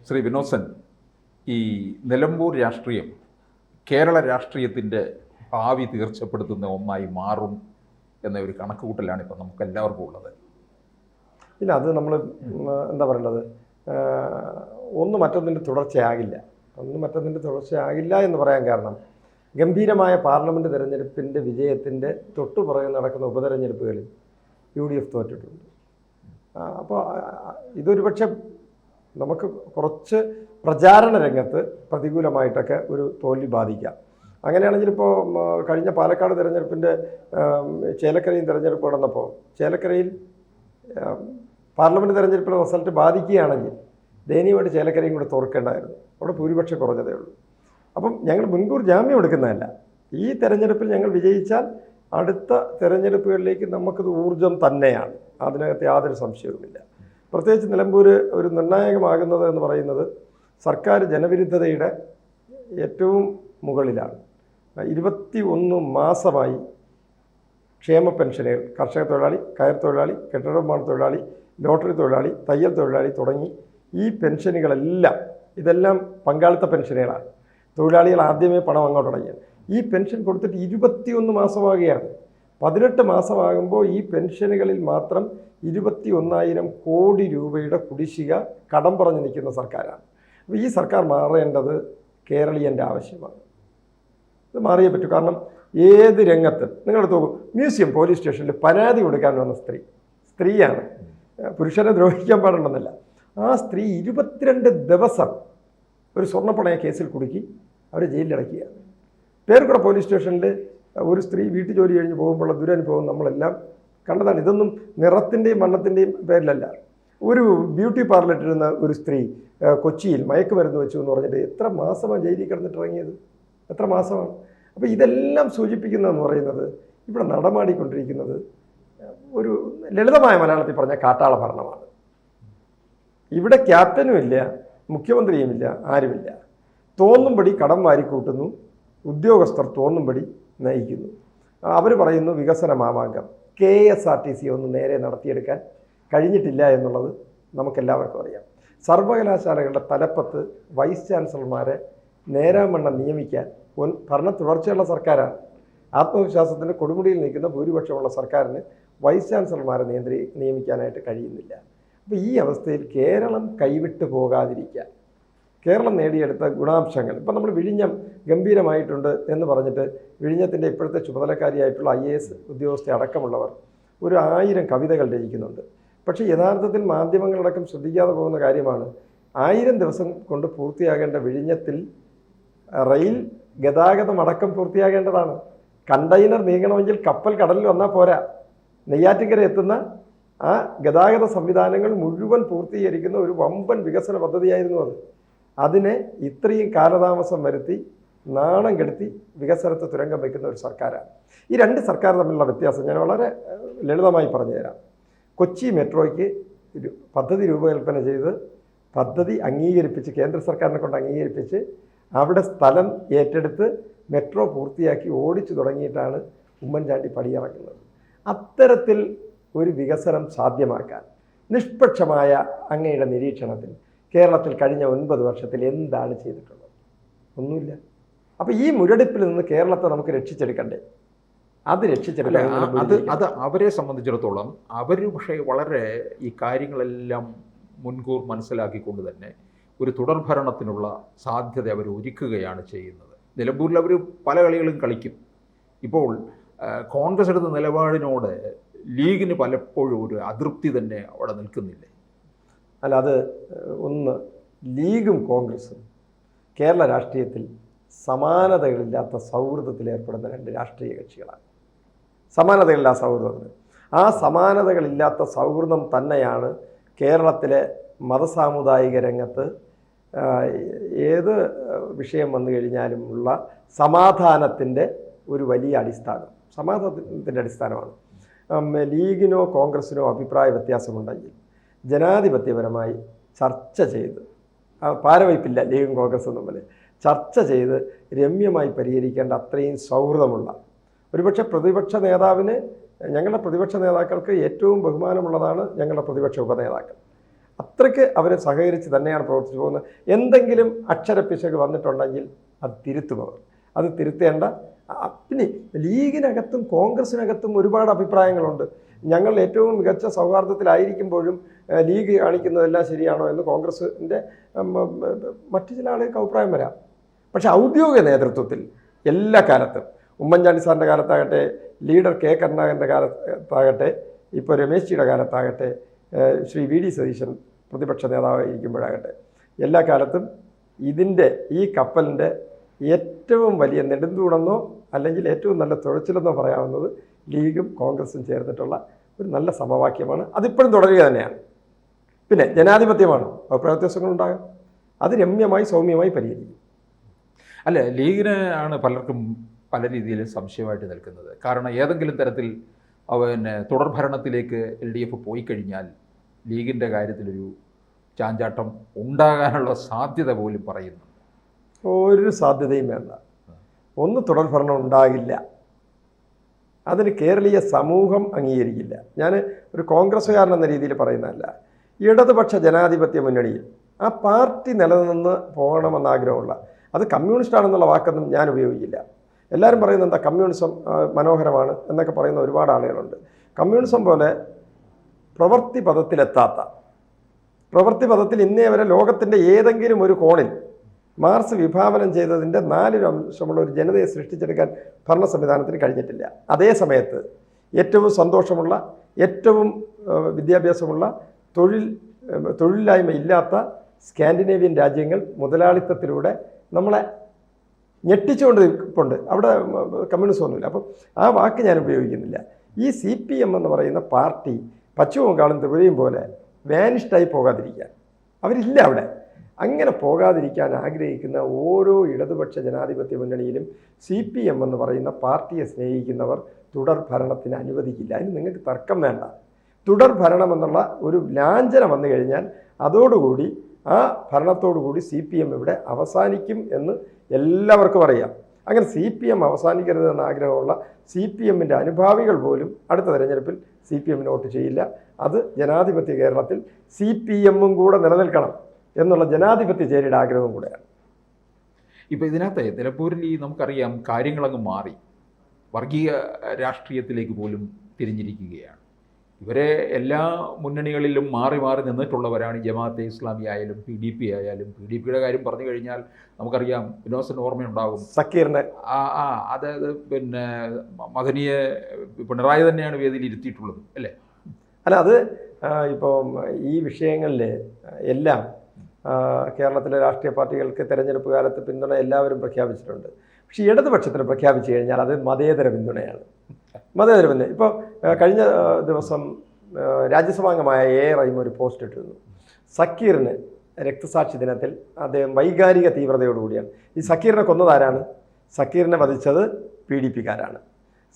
ശ്രീ വിനോദൻ, ഈ നിലമ്പൂർ രാഷ്ട്രീയം കേരള രാഷ്ട്രീയത്തിൻ്റെ ഭാവി തീർച്ചപ്പെടുത്തുന്ന ഒന്നായി മാറും എന്ന ഒരു കണക്കുകൂട്ടലാണ് ഇപ്പോൾ നമുക്ക് എല്ലാവർക്കും ഉള്ളത്. ഇല്ല, അത് നമ്മൾ എന്താ പറയേണ്ടത്, ഒന്ന് മറ്റൊന്നിൻ്റെ തുടർച്ചയാകില്ല. എന്ന് പറയാൻ കാരണം ഗംഭീരമായ പാർലമെൻറ്റ് തിരഞ്ഞെടുപ്പിൻ്റെ വിജയത്തിൻ്റെ തൊട്ടുപുറകെ നടക്കുന്ന ഉപതെരഞ്ഞെടുപ്പുകളിൽ UDF തോറ്റിട്ടുണ്ട്. അപ്പോൾ ഇതൊരു പക്ഷേ നമുക്ക് കുറച്ച് പ്രചാരണ രംഗത്ത് പ്രതികൂലമായിട്ടൊക്കെ ഒരു തോൽവി ബാധിക്കാം. അങ്ങനെയാണെങ്കിൽ ഇപ്പോൾ കഴിഞ്ഞ പാലക്കാട് തിരഞ്ഞെടുപ്പിൻ്റെ ചേലക്കരയും തിരഞ്ഞെടുപ്പ് നടന്നപ്പോൾ ചേലക്കരയിൽ പാർലമെൻറ്റ് തിരഞ്ഞെടുപ്പിലെ റിസൾട്ട് ബാധിക്കുകയാണെങ്കിൽ ദയനീയമായിട്ട് ചേലക്കരയും കൂടെ തോൽക്കേണ്ടായിരുന്നു. അവിടെ ഭൂരിപക്ഷം കുറഞ്ഞതേ ഉള്ളൂ. അപ്പം ഞങ്ങൾ മുൻകൂർ ജാമ്യം എടുക്കുന്നതല്ല. ഈ തെരഞ്ഞെടുപ്പിൽ ഞങ്ങൾ വിജയിച്ചാൽ അടുത്ത തെരഞ്ഞെടുപ്പുകളിലേക്ക് നമുക്കത് ഊർജം തന്നെയാണ്, അതിനകത്ത് യാതൊരു സംശയവുമില്ല. പ്രത്യേകിച്ച് നിലമ്പൂർ ഒരു നിർണായകമാകുന്നത് എന്ന് പറയുന്നത് സർക്കാർ ജനവിരുദ്ധതയുടെ ഏറ്റവും മുകളിലാണ്. 21 മാസമായി ക്ഷേമ പെൻഷനുകൾ, കർഷക തൊഴിലാളി, കയർ തൊഴിലാളി, കെട്ടിട നിർമ്മാണ തൊഴിലാളി, ലോട്ടറി തൊഴിലാളി, തയ്യൽ തൊഴിലാളി തുടങ്ങി ഈ പെൻഷനുകളെല്ലാം ഇതെല്ലാം പങ്കാളിത്ത പെൻഷനുകളാണ്. തൊഴിലാളികൾ ആദ്യമേ പണം അങ്ങോട്ട് അടയ്ക്കാൻ ഈ പെൻഷൻ കൊടുത്തിട്ട് 21 മാസമാകുകയാണ്. 18 മാസമാകുമ്പോൾ ഈ പെൻഷനുകളിൽ മാത്രം 21,000 കോടി രൂപയുടെ കുടിശ്ശിക കടം പറഞ്ഞു നിൽക്കുന്ന സർക്കാരാണ്. അപ്പോൾ ഈ സർക്കാർ മാറേണ്ടത് കേരളീയൻ്റെ ആവശ്യമാണ്. ഇത് മാറിയേ പറ്റൂ. കാരണം ഏത് രംഗത്ത് നിങ്ങളെടുത്ത് നോക്കൂ, മ്യൂസിയം പോലീസ് സ്റ്റേഷനിൽ പരാതി കൊടുക്കാൻ വന്ന സ്ത്രീയാണ്, പുരുഷനെ ദ്രോഹിക്കാൻ പാടുണ്ടെന്നല്ല. ആ സ്ത്രീ 22 ദിവസം ഒരു സ്വർണ്ണപ്പണയ കേസിൽ കുടുക്കി അവരെ ജയിലിലടക്കുകയാണ്. പേർക്കുട പോലീസ് സ്റ്റേഷനിൽ ഒരു സ്ത്രീ വീട്ടു ജോലി കഴിഞ്ഞ് പോകുമ്പോഴുള്ള ദുരനുഭവം നമ്മളെല്ലാം കണ്ടതാണ്. ഇതൊന്നും നിറത്തിൻ്റെയും വണ്ണത്തിൻ്റെയും പേരിലല്ല. ഒരു ബ്യൂട്ടി പാർലറിലിരുന്ന ഒരു സ്ത്രീ കൊച്ചിയിൽ മയക്കുമരുന്ന് വെച്ചു എന്ന് പറഞ്ഞിട്ട് എത്ര മാസമാണ് ജയിലിൽ കിടന്നിട്ട് ഇറങ്ങിയത്? എത്ര മാസമാണ്? അപ്പോൾ ഇതെല്ലാം സൂചിപ്പിക്കുന്നതെന്ന് പറയുന്നത് ഇവിടെ നടമാടിക്കൊണ്ടിരിക്കുന്നത് ഒരു ലളിതമായ മലയാളത്തിൽ പറഞ്ഞ കാട്ടാള ഭരണമാണ്. ഇവിടെ ക്യാപ്റ്റനും ഇല്ല, മുഖ്യമന്ത്രിയുമില്ല, ആരുമില്ല. തോന്നുംപടി കടം വാരിക്കൂട്ടുന്നു, ഉദ്യോഗസ്ഥർ തോന്നുംപടി നയിക്കുന്നു. അവർ പറയുന്നു വികസന മാമാങ്കം. KSRTC ഒന്ന് നേരെ നടത്തിയെടുക്കാൻ കഴിഞ്ഞിട്ടില്ല എന്നുള്ളത് നമുക്കെല്ലാവർക്കും അറിയാം. സർവകലാശാലകളുടെ തലപ്പത്ത് വൈസ് ചാൻസലർമാരെ നേരാമണ്ണം നിയമിക്കാൻ ഭരണ തുടർച്ചയുള്ള സർക്കാരാണ്. ആത്മവിശ്വാസത്തിൻ്റെ കൊടുമുടിയിൽ നിൽക്കുന്ന ഭൂരിപക്ഷമുള്ള സർക്കാരിന് വൈസ് ചാൻസലർമാരെ നിയമിക്കാനായിട്ട് കഴിയുന്നില്ല. അപ്പോൾ ഈ അവസ്ഥയിൽ കേരളം കൈവിട്ടു പോകാതിരിക്കാൻ കേരളം നേടിയെടുത്ത ഗുണാംശങ്ങൾ, ഇപ്പം നമ്മൾ വിഴിഞ്ഞം ഗംഭീരമായിട്ടുണ്ട് എന്ന് പറഞ്ഞിട്ട് വിഴിഞ്ഞത്തിൻ്റെ ഇപ്പോഴത്തെ ചുമതലക്കാരിയായിട്ടുള്ള IAS ഉദ്യോഗസ്ഥ അടക്കമുള്ളവർ ഒരു 1000 കവിതകൾ രചിക്കുന്നുണ്ട്. പക്ഷേ യഥാർത്ഥത്തിൽ മാധ്യമങ്ങളടക്കം ശ്രദ്ധിക്കാതെ പോകുന്ന കാര്യമാണ് 1000 ദിവസം കൊണ്ട് പൂർത്തിയാകേണ്ട വിഴിഞ്ഞത്തിൽ റെയിൽ ഗതാഗതം അടക്കം പൂർത്തിയാകേണ്ടതാണ്. കണ്ടെയ്നർ നീങ്ങണമെങ്കിൽ കപ്പൽ കടലിൽ വന്നാൽ പോരാ. നെയ്യാറ്റിൻകര എത്തുന്ന ആ ഗതാഗത സംവിധാനങ്ങൾ മുഴുവൻ പൂർത്തീകരിക്കുന്ന ഒരു വമ്പൻ വികസന പദ്ധതിയായിരുന്നു അത്. അതിനെ ഇത്രയും കാലതാമസം വരുത്തി നാണം കെടുത്തി വികസനത്തെ തുരങ്കം വയ്ക്കുന്ന ഒരു സർക്കാരാണ്. ഈ രണ്ട് സർക്കാർ തമ്മിലുള്ള വ്യത്യാസം ഞാൻ വളരെ ലളിതമായി പറഞ്ഞു തരാം. കൊച്ചി മെട്രോയ്ക്ക് പദ്ധതി രൂപകൽപ്പന ചെയ്ത് പദ്ധതി അംഗീകരിപ്പിച്ച് കേന്ദ്ര സർക്കാരിനെ കൊണ്ട് അംഗീകരിപ്പിച്ച് അവിടെ സ്ഥലം ഏറ്റെടുത്ത് മെട്രോ പൂർത്തിയാക്കി ഓടിച്ചു തുടങ്ങിയിട്ടാണ് ഉമ്മൻചാണ്ടി പടിയിറക്കുന്നത്. അത്തരത്തിൽ ഒരു വികസനം സാധ്യമാക്കാൻ നിഷ്പക്ഷമായ അങ്ങയുടെ നിരീക്ഷണത്തിൽ കേരളത്തിൽ കഴിഞ്ഞ 9 വർഷത്തിൽ എന്താണ് ചെയ്തിട്ടുള്ളത്? ഒന്നുമില്ല. അപ്പോൾ ഈ മുരടിപ്പിൽ നിന്ന് കേരളത്തെ നമുക്ക് രക്ഷിച്ചെടുക്കണ്ടേ? അത് രക്ഷിച്ചെടുക്കാൻ അത് അവരെ സംബന്ധിച്ചിടത്തോളം അവർ പക്ഷേ വളരെ ഈ കാര്യങ്ങളെല്ലാം മുൻകൂർ മനസ്സിലാക്കിക്കൊണ്ട് തന്നെ ഒരു തുടർഭരണത്തിനുള്ള സാധ്യത അവർ ഒരുക്കുകയാണ് ചെയ്യുന്നത്. നിലമ്പൂരിൽ അവർ പല കളികളും കളിക്കും. ഇപ്പോൾ കോൺഗ്രസ് എടുത്ത നിലപാടിനോട് ലീഗിന് പലപ്പോഴും ഒരു അതൃപ്തി തന്നെ അവിടെ നിൽക്കുന്നില്ലേ? അല്ല, അത് ഒന്ന് ലീഗും കോൺഗ്രസും കേരള രാഷ്ട്രീയത്തിൽ സമാനതകളില്ലാത്ത സൗഹൃദത്തിൽ ഏർപ്പെടുന്ന 2 രാഷ്ട്രീയ കക്ഷികളാണ്. സമാനതകളില്ലാത്ത സൗഹൃദത്തിന് ആ സമാനതകളില്ലാത്ത സൗഹൃദം തന്നെയാണ് കേരളത്തിലെ മതസാമുദായിക രംഗത്ത് ഏത് വിഷയം വന്നു കഴിഞ്ഞാലും ഉള്ള സമാധാനത്തിൻ്റെ ഒരു വലിയ അടിസ്ഥാനം. സമാധാനത്തിൻ്റെ അടിസ്ഥാനമാണ്. ലീഗിനോ കോൺഗ്രസിനോ അഭിപ്രായ വ്യത്യാസമുണ്ടെങ്കിൽ ജനാധിപത്യപരമായി ചർച്ച ചെയ്ത്, പാരവയ്പില്ല ലീഗും കോൺഗ്രസും തമ്മിൽ, ചർച്ച ചെയ്ത് രമ്യമായി പരിഹരിക്കേണ്ട അത്രയും സൗഹൃദമുള്ള ഒരുപക്ഷെ പ്രതിപക്ഷ നേതാവിന്, ഞങ്ങളുടെ പ്രതിപക്ഷ നേതാക്കൾക്ക് ഏറ്റവും ബഹുമാനമുള്ളതാണ് ഞങ്ങളുടെ പ്രതിപക്ഷ ഉപനേതാക്കൾ. അത്രയ്ക്ക് അവർ സഹകരിച്ച് തന്നെയാണ് പ്രവർത്തിച്ചു പോകുന്നത്. എന്തെങ്കിലും അക്ഷരപ്പിശക് വന്നിട്ടുണ്ടെങ്കിൽ അത് തിരുത്തുമവർ. അത് തിരുത്തേണ്ട. പിന്നെ ലീഗിനകത്തും കോൺഗ്രസിനകത്തും ഒരുപാട് അഭിപ്രായങ്ങളുണ്ട്. ഞങ്ങൾ ഏറ്റവും മികച്ച സൗഹാർദ്ദത്തിലായിരിക്കുമ്പോഴും ലീഗ് കാണിക്കുന്നതെല്ലാം ശരിയാണോ എന്ന് കോൺഗ്രസിൻ്റെ മറ്റു ചില ആളുകൾക്ക് അഭിപ്രായം വരാം. പക്ഷെ ഔദ്യോഗിക നേതൃത്വത്തിൽ എല്ലാ കാലത്തും, ഉമ്മൻചാണ്ടി സാറിൻ്റെ കാലത്താകട്ടെ, ലീഡർ കെ കരുണാകരൻ്റെ കാലത്താകട്ടെ, ഇപ്പോൾ രമേശ്ജിയുടെ കാലത്താകട്ടെ, ശ്രീ വി ഡി സതീശൻ പ്രതിപക്ഷ നേതാവായിരിക്കുമ്പോഴാകട്ടെ, എല്ലാ കാലത്തും ഇതിൻ്റെ ഈ കപ്പലിൻ്റെ ഏറ്റവും വലിയ നെടുന്തൂണെന്നോ അല്ലെങ്കിൽ ഏറ്റവും നല്ല തുഴച്ചിലെന്നോ പറയാവുന്നത് ലീഗും കോൺഗ്രസും ചേർന്നിട്ടുള്ള ഒരു നല്ല സമവാക്യമാണ്. അതിപ്പോഴും തുടരുക തന്നെയാണ്. പിന്നെ ജനാധിപത്യമാണ്, അഭിപ്രായ വ്യത്യാസങ്ങളുണ്ടാകും, അത് രമ്യമായി സൗമ്യമായി പരിഹരിക്കും. അല്ല, ലീഗിന് ആണ് പലർക്കും പല രീതിയിൽ സംശയമായിട്ട് നിൽക്കുന്നത്. കാരണം ഏതെങ്കിലും തരത്തിൽ പിന്നെ തുടർഭരണത്തിലേക്ക് LDF പോയി കഴിഞ്ഞാൽ ലീഗിൻ്റെ കാര്യത്തിലൊരു ചാഞ്ചാട്ടം ഉണ്ടാകാനുള്ള സാധ്യത പോലും പറയുന്നു. ഒരു സാധ്യതയും വേണ്ട. ഒന്ന് തുടർഭരണം ഉണ്ടാകില്ല. അതിന് കേരളീയ സമൂഹം അംഗീകരിക്കില്ല. ഞാൻ ഒരു കോൺഗ്രസ്സുകാരൻ എന്ന രീതിയിൽ പറയുന്നതല്ല. ഇടതുപക്ഷ ജനാധിപത്യ മുന്നണിയിൽ ആ പാർട്ടി നിലനിന്ന് പോകണമെന്ന് ആഗ്രഹമുള്ള, അത് കമ്മ്യൂണിസ്റ്റാണെന്നുള്ള വാക്കൊന്നും ഞാൻ ഉപയോഗിക്കില്ല. എല്ലാവരും പറയുന്നത് എന്താ, കമ്മ്യൂണിസം മനോഹരമാണ് എന്നൊക്കെ പറയുന്ന ഒരുപാട് ആളുകളുണ്ട്. കമ്മ്യൂണിസം പോലെ പ്രവൃത്തി പദത്തിലെത്താത്ത, പ്രവൃത്തി പദത്തിൽ ഇന്നേ വരെ ലോകത്തിൻ്റെ ഏതെങ്കിലും ഒരു കോണിൽ മാർക്സ് വിഭാവനം ചെയ്തതിൻ്റെ 4 അംശമുള്ള ഒരു ജനതയെ സൃഷ്ടിച്ചെടുക്കാൻ ഭരണ സംവിധാനത്തിന് കഴിഞ്ഞിട്ടില്ല. അതേ സമയത്ത് ഏറ്റവും സന്തോഷമുള്ള, ഏറ്റവും വിദ്യാഭ്യാസമുള്ള, തൊഴിലില്ലായ്മ ഇല്ലാത്ത സ്കാൻഡിനേവിയൻ രാജ്യങ്ങൾ മുതലാളിത്തത്തിലൂടെ നമ്മളെ ഞെട്ടിച്ചുകൊണ്ട് അവിടെ കമ്മ്യൂണിസം ഒന്നുമില്ല. അപ്പം ആ വാക്ക് ഞാൻ ഉപയോഗിക്കുന്നില്ല. ഈ CPM എന്ന് പറയുന്ന പാർട്ടി പശ്ചിമ ബംഗാളും ത്രിപുരയും പോലെ വാനിഷ്ഡായി പോകാതിരിക്കാൻ, അവരില്ല അവിടെ. അങ്ങനെ പോകാതിരിക്കാൻ ആഗ്രഹിക്കുന്ന ഓരോ ഇടതുപക്ഷ ജനാധിപത്യ മുന്നണിയിലും CPM എന്ന് പറയുന്ന പാർട്ടിയെ സ്നേഹിക്കുന്നവർ തുടർ ഭരണത്തിന് അനുവദിക്കില്ല. അതിന് നിങ്ങൾക്ക് തർക്കം വേണ്ട. തുടർ ഭരണം എന്നുള്ള ഒരു ലാഞ്ചന വന്നു കഴിഞ്ഞാൽ അതോടുകൂടി ആ ഭരണത്തോടുകൂടി CPM ഇവിടെ അവസാനിക്കും എന്ന് എല്ലാവർക്കും അറിയാം. അങ്ങനെ CPM അവസാനിക്കരുതെന്ന് ആഗ്രഹമുള്ള CPMൻ്റെ അനുഭാവികൾ പോലും അടുത്ത തെരഞ്ഞെടുപ്പിൽ CPMന് വോട്ട് ചെയ്യില്ല. അത് ജനാധിപത്യ കേരളത്തിൽ CPMും കൂടെ നിലനിൽക്കണം എന്നുള്ള ജനാധിപത്യ ചേരിയുടെ ആഗ്രഹവും കൂടെയാണ്. ഇപ്പോൾ ഇതിനകത്ത് നിലമ്പൂരിൽ നമുക്കറിയാം കാര്യങ്ങളങ്ങ് മാറി, വർഗീയ രാഷ്ട്രീയത്തിലേക്ക് പോലും തിരിഞ്ഞിരിക്കുകയാണ്. ഇവരെ എല്ലാ മുന്നണികളിലും മാറി മാറി നിന്നിട്ടുള്ളവരാണ്. ജമാഅത്തെ ഇസ്ലാമി ആയാലും PDP ആയാലും. PDPയുടെ കാര്യം പറഞ്ഞു കഴിഞ്ഞാൽ നമുക്കറിയാം, വിനോദത്തിന് ഓർമ്മയുണ്ടാകും, സക്കീറിനെ അതായത് പിന്നെ മദനിയെ പിണറായി തന്നെയാണ് വേദിയിൽ ഇരുത്തിയിട്ടുള്ളത്, അല്ലേ? അല്ല, അത് ഇപ്പം ഈ വിഷയങ്ങളിൽ എല്ലാം കേരളത്തിലെ രാഷ്ട്രീയ പാർട്ടികൾക്ക് തെരഞ്ഞെടുപ്പ് കാലത്ത് പിന്തുണ എല്ലാവരും പ്രഖ്യാപിച്ചിട്ടുണ്ട്. പക്ഷേ ഇടതുപക്ഷത്തിന് പ്രഖ്യാപിച്ചു കഴിഞ്ഞാൽ അത് മതേതര പിന്തുണയാണ്. മതേതര പിന്തുണ. ഇപ്പോൾ കഴിഞ്ഞ ദിവസം രാജ്യസഭാംഗമായ A. റഹീം ഒരു പോസ്റ്റ് ഇട്ടിരുന്നു. സക്കീറിന് രക്തസാക്ഷി ദിനത്തിൽ അദ്ദേഹം വൈകാരിക തീവ്രതയോടുകൂടിയാണ്. ഈ സക്കീറിനെ കൊന്നതാരാണ്? സക്കീറിനെ വധിച്ചത് PDPക്കാരാണ്.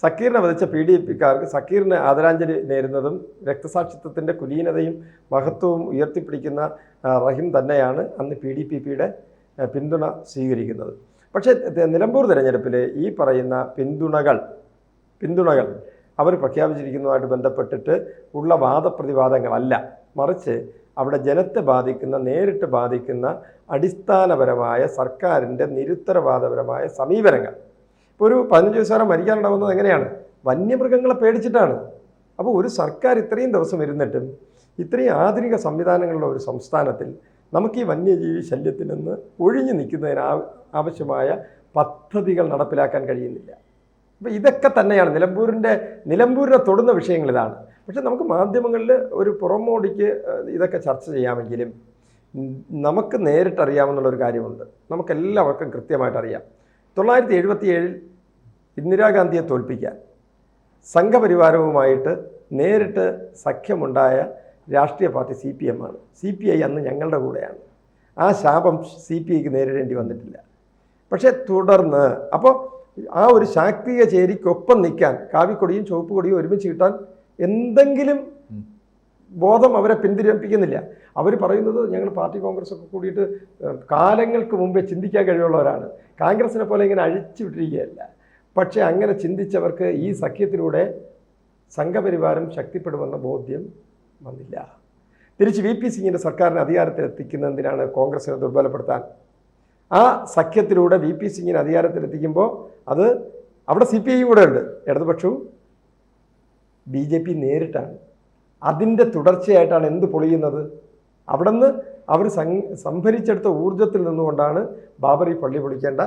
സക്കീറിനെ വധിച്ച PDPക്കാർക്ക് സക്കീറിന് ആദരാഞ്ജലി നേരുന്നതും രക്തസാക്ഷിത്വത്തിൻ്റെ കുലീനതയും മഹത്വവും ഉയർത്തിപ്പിടിക്കുന്ന റഹീം തന്നെയാണ് അന്ന് PDPയുടെ പിന്തുണ സ്വീകരിക്കുന്നത്. പക്ഷേ നിലമ്പൂർ തെരഞ്ഞെടുപ്പിൽ ഈ പറയുന്ന പിന്തുണകൾ അവർ പ്രഖ്യാപിച്ചിരിക്കുന്നതുമായിട്ട് ബന്ധപ്പെട്ടിട്ട് ഉള്ള വാദപ്രതിവാദങ്ങളല്ല, മറിച്ച് അവിടെ ജനത്തെ നേരിട്ട് ബാധിക്കുന്ന അടിസ്ഥാനപരമായ സർക്കാരിൻ്റെ നിരുത്തരവാദപരമായ സമീപനങ്ങൾ. ഇപ്പോൾ ഒരു 15 വയസ്സുകാരൻ മരിക്കാനുണ്ടാവുന്നത് എങ്ങനെയാണ്? വന്യമൃഗങ്ങളെ പേടിച്ചിട്ടാണ്. അപ്പോൾ ഒരു സർക്കാർ ഇത്രയും ദിവസം ഇരുന്നിട്ടും ഇത്രയും ആധുനിക സംവിധാനങ്ങളുള്ള ഒരു സംസ്ഥാനത്തിൽ നമുക്ക് ഈ വന്യജീവി ശല്യത്തിൽ നിന്ന് ഒഴിഞ്ഞു നിൽക്കുന്നതിന് ആവശ്യമായ പദ്ധതികൾ നടപ്പിലാക്കാൻ കഴിയുന്നില്ല. അപ്പോൾ ഇതൊക്കെ തന്നെയാണ് നിലമ്പൂരിനെ തൊടുന്ന വിഷയങ്ങൾ ഇതാണ്. പക്ഷേ നമുക്ക് മാധ്യമങ്ങളിൽ ഒരു പുറമോടിക്ക് ഇതൊക്കെ ചർച്ച ചെയ്യാമെങ്കിലും നമുക്ക് നേരിട്ടറിയാമെന്നുള്ളൊരു കാര്യമുണ്ട്. നമുക്കെല്ലാവർക്കും കൃത്യമായിട്ട് അറിയാം. 1977 ഇന്ദിരാഗാന്ധിയെ തോൽപ്പിക്കാൻ സംഘപരിവാരവുമായിട്ട് നേരിട്ട് സഖ്യമുണ്ടായ രാഷ്ട്രീയ പാർട്ടി CPM ആണ്. CPI അന്ന് ഞങ്ങളുടെ കൂടെയാണ്. ആ ശാപം CPIക്ക് നേരിടേണ്ടി വന്നിട്ടില്ല. പക്ഷേ തുടർന്ന് അപ്പോൾ ആ ഒരു ശാക്തിക ചേരിക്കൊപ്പം നിൽക്കാൻ കാവിക്കൊടിയും ചുവപ്പ് കൊടിയും ഒരുമിച്ച് കിട്ടാൻ എന്തെങ്കിലും ബോധം അവരെ പിന്തിരിപ്പിക്കുന്നില്ല. അവർ പറയുന്നത് ഞങ്ങൾ പാർട്ടി കോൺഗ്രസ്സൊക്കെ കൂടിയിട്ട് കാലങ്ങൾക്ക് മുമ്പേ ചിന്തിക്കാൻ കഴിവുള്ളവരാണ്, കോൺഗ്രസിനെ പോലെ ഇങ്ങനെ അഴിച്ചു വിട്ടിരിക്കുകയല്ല. പക്ഷേ അങ്ങനെ ചിന്തിച്ചവർക്ക് ഈ സഖ്യത്തിലൂടെ സംഘപരിവാരം ശക്തിപ്പെടുമെന്ന ബോധ്യം വന്നില്ല. തിരിച്ച് വി പി സിംഗിൻ്റെ സർക്കാരിനെ അധികാരത്തിലെത്തിക്കുന്നതിനാണ് കോൺഗ്രസിനെ ദുർബലപ്പെടുത്താൻ. ആ സഖ്യത്തിലൂടെ വി പി സിംഗിനെ അധികാരത്തിലെത്തിക്കുമ്പോൾ അത് അവിടെ സി പി ഐ കൂടെ ഉണ്ട്, ഇടതുപക്ഷവും ബി ജെ പി നേരിട്ടാണ്. അതിൻ്റെ തുടർച്ചയായിട്ടാണ് എന്ത് പൊളിയുന്നത്? അവിടെ നിന്ന് അവർ സംഭരിച്ചെടുത്ത ഊർജത്തിൽ നിന്നുകൊണ്ടാണ് ബാബറി പള്ളി പൊളിക്കേണ്ട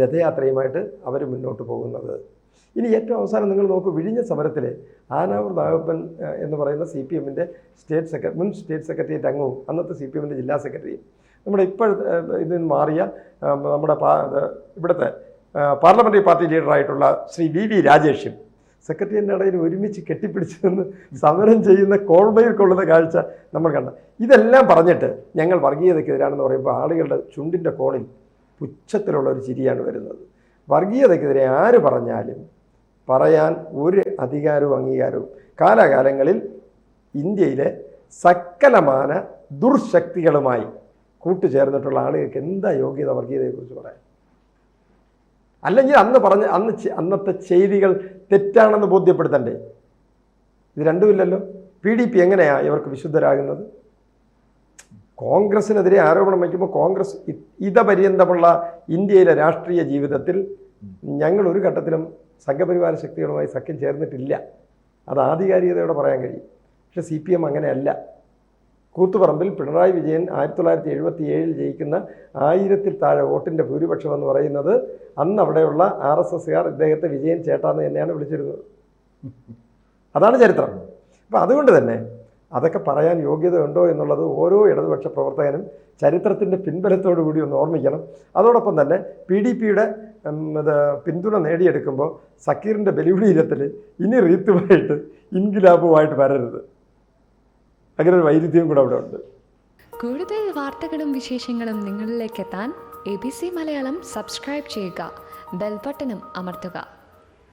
രഥയാത്രയുമായിട്ട് അവർ മുന്നോട്ട് പോകുന്നത്. ഇനി ഏറ്റവും അവസാനം നിങ്ങൾ നോക്കൂ, വിഴിഞ്ഞ സമരത്തിൽ ആനാവൂർ നാഗപ്പൻ എന്ന് പറയുന്ന സി പി എമ്മിൻ്റെ മുൻ സ്റ്റേറ്റ് സെക്രട്ടേറിയറ്റ് അംഗവും അന്നത്തെ സി പി എമ്മിൻ്റെ ജില്ലാ സെക്രട്ടറിയും നമ്മുടെ ഇതിൽ മാറിയ നമ്മുടെ ഇവിടുത്തെ പാർലമെൻ്ററി പാർട്ടി ലീഡറായിട്ടുള്ള ശ്രീ വി വി രാജേഷും സെക്രട്ടേറിയറ്റിൻ്റെ ഇടയിൽ ഒരുമിച്ച് കെട്ടിപ്പിടിച്ച് നിന്ന് സമരം ചെയ്യുന്ന കോൾമയിൽ കൊള്ളുന്ന കാഴ്ച നമ്മൾ കണ്ട. ഇതെല്ലാം പറഞ്ഞിട്ട് ഞങ്ങൾ വർഗീയതയ്ക്കെതിരാണെന്ന് പറയുമ്പോൾ ആളുകളുടെ ചുണ്ടിൻ്റെ കോണിൽ പുച്ഛത്തിലുള്ള ഒരു ചിരിയാണ് വരുന്നത്. വർഗീയതയ്ക്കെതിരെ ആര് പറഞ്ഞാലും പറയാൻ ഒരു അധികാരവും അംഗീകാരവും കാലാകാലങ്ങളിൽ ഇന്ത്യയിലെ സകലമാന ദുർശക്തികളുമായി കൂട്ടുചേർന്നിട്ടുള്ള ആളുകൾക്ക് എന്താ യോഗ്യത വർഗീയതയെക്കുറിച്ച് പറയാൻ? അല്ലെങ്കിൽ അന്നത്തെ ചെയ്തികൾ തെറ്റാണെന്ന് ബോധ്യപ്പെടുത്തണ്ടേ? ഇത് രണ്ടുമില്ലല്ലോ. PDP എങ്ങനെയാണ് ഇവർക്ക് വിശുദ്ധരാകുന്നത്? കോൺഗ്രസിനെതിരെ ആരോപണം വയ്ക്കുമ്പോൾ കോൺഗ്രസ് ഇതപര്യന്തമുള്ള ഇന്ത്യയിലെ രാഷ്ട്രീയ ജീവിതത്തിൽ ഞങ്ങൾ ഒരു ഘട്ടത്തിലും സംഘപരിവാര ശക്തികളുമായി സഖ്യം ചേർന്നിട്ടില്ല. അത് ആധികാരികതയോടെ പറയാൻ കഴിയും. പക്ഷെ CPM അങ്ങനെയല്ല. കൂത്തുപറമ്പിൽ പിണറായി വിജയൻ 1977 ജയിക്കുന്ന 1000-ൽ താഴെ വോട്ടിൻ്റെ ഭൂരിപക്ഷം എന്ന് പറയുന്നത് അന്ന് അവിടെയുള്ള RSSകാർ ഇദ്ദേഹത്തെ വിജയൻ ചേട്ടാന്ന് തന്നെയാണ് വിളിച്ചിരുന്നത്. അതാണ് ചരിത്രം. അപ്പം അതുകൊണ്ട് തന്നെ അതൊക്കെ പറയാൻ യോഗ്യതയുണ്ടോ എന്നുള്ളത് ഓരോ ഇടതുപക്ഷ പ്രവർത്തകനും ചരിത്രത്തിൻ്റെ പിൻബലത്തോടു കൂടി ഒന്ന് ഓർമ്മിക്കണം. അതോടൊപ്പം തന്നെ PDPയുടെ പിന്തുണ നേടിയെടുക്കുമ്പോൾ സക്കീറിൻ്റെ ബലിപീഠത്തിൽ ഇനി റീത്തുമായിട്ട് ഇൻകിലാബുമായിട്ട് വരരുത്. അങ്ങനെ ഒരു വൈരുദ്ധ്യം കൂടെ അവിടെ ഉണ്ട്. കൂടുതൽ വാർത്തകളും വിശേഷങ്ങളും നിങ്ങളിലേക്ക് എത്താൻ ABC മലയാളം സബ്സ്ക്രൈബ് ചെയ്യുക, ബെൽ ബട്ടണും അമർത്തുക.